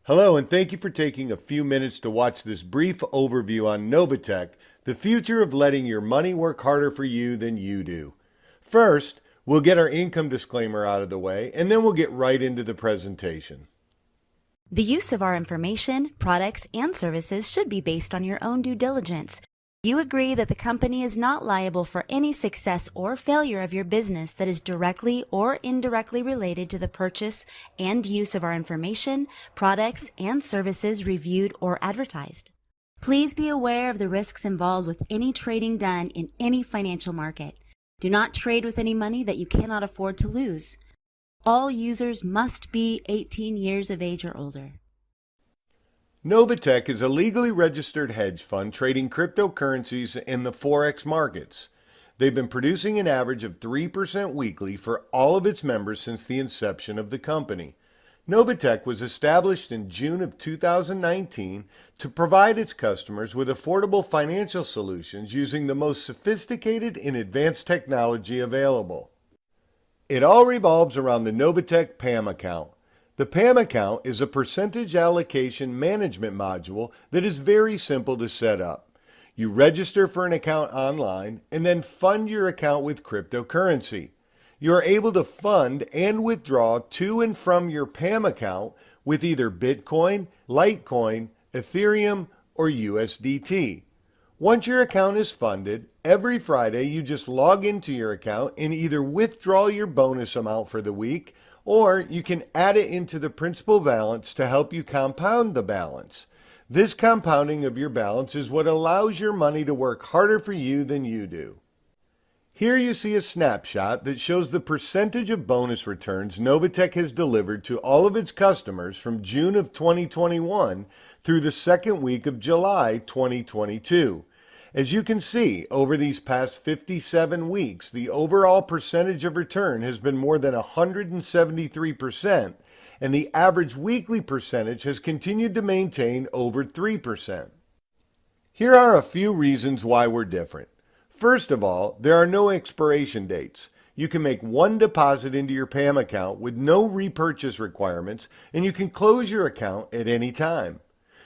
Hello, and thank you for taking a few minutes to watch this brief overview on Novatech, the future of letting your money work harder for you than you do. First, we'll get our income disclaimer out of the way, and then we'll get right into the presentation. The use of our information, products, and services should be based on your own due diligence. You agree that the company is not liable for any success or failure of your business that is directly or indirectly related to the purchase and use of our information, products, and services reviewed or advertised. Please be aware of the risks involved with any trading done in any financial market. Do not trade with any money that you cannot afford to lose. All users must be 18 years of age or older. Novatech is a legally registered hedge fund trading cryptocurrencies in the Forex markets. They've been producing an average of 3% weekly for all of its members since the inception of the company. Novatech was established in June of 2019 to provide its customers with affordable financial solutions using the most sophisticated and advanced technology available. It all revolves around the Novatech PAM account. The PAM account is a percentage allocation management module that is very simple to set up. You register for an account online and then fund your account with cryptocurrency. You are able to fund and withdraw to and from your PAM account with either Bitcoin, Litecoin, Ethereum, or USDT. Once your account is funded, every Friday you just log into your account and either withdraw your bonus amount for the week, or you can add it into the principal balance to help you compound the balance. This compounding of your balance is what allows your money to work harder for you than you do. Here you see a snapshot that shows the percentage of bonus returns Novatech has delivered to all of its customers from June of 2021 through the second week of July 2022. As you can see, over these past 57 weeks, the overall percentage of return has been more than 173%, and the average weekly percentage has continued to maintain over 3%. Here are a few reasons why we're different. First of all, there are no expiration dates. You can make one deposit into your PAM account with no repurchase requirements, and you can close your account at any time.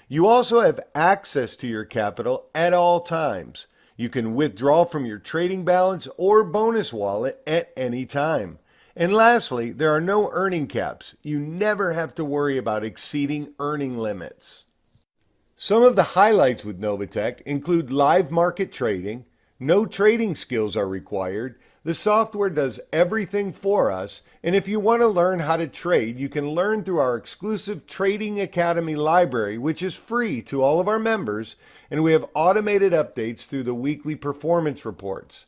You also have access to your capital at all times. You can withdraw from your trading balance or bonus wallet at any time. And lastly, there are no earning caps. You never have to worry about exceeding earning limits. Some of the highlights with Novatech include live market trading. No trading skills are required. The software does everything for us, and if you want to learn how to trade, you can learn through our exclusive Trading Academy library, which is free to all of our members, and we have automated updates through the weekly performance reports.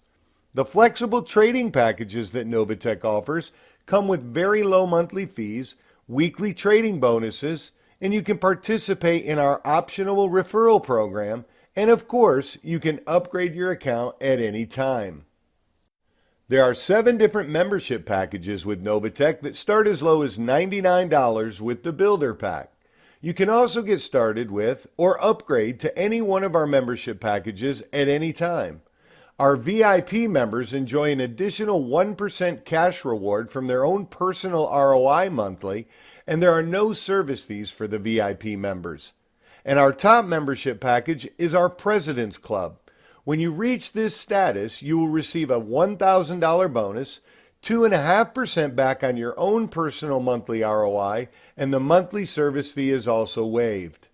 The flexible trading packages that Novatech offers come with very low monthly fees, weekly trading bonuses, and you can participate in our optional referral program, and of course, you can upgrade your account at any time. There are 7 different membership packages with Novatech that start as low as $99 with the Builder Pack. You can also get started with or upgrade to any one of our membership packages at any time. Our VIP members enjoy an additional 1% cash reward from their own personal ROI monthly, and there are no service fees for the VIP members. And our top membership package is our President's Club. When you reach this status, you will receive a $1,000 bonus, 2.5% back on your own personal monthly ROI, and the monthly service fee is also waived.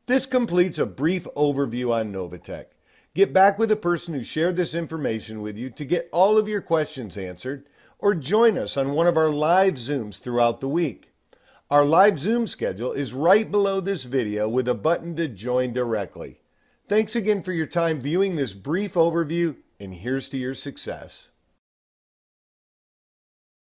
This completes a brief overview on Novatech. Get back with the person who shared this information with you to get all of your questions answered, or join us on one of our live Zooms throughout the week. Our live Zoom schedule is right below this video with a button to join directly. Thanks again for your time viewing this brief overview, and here's to your success.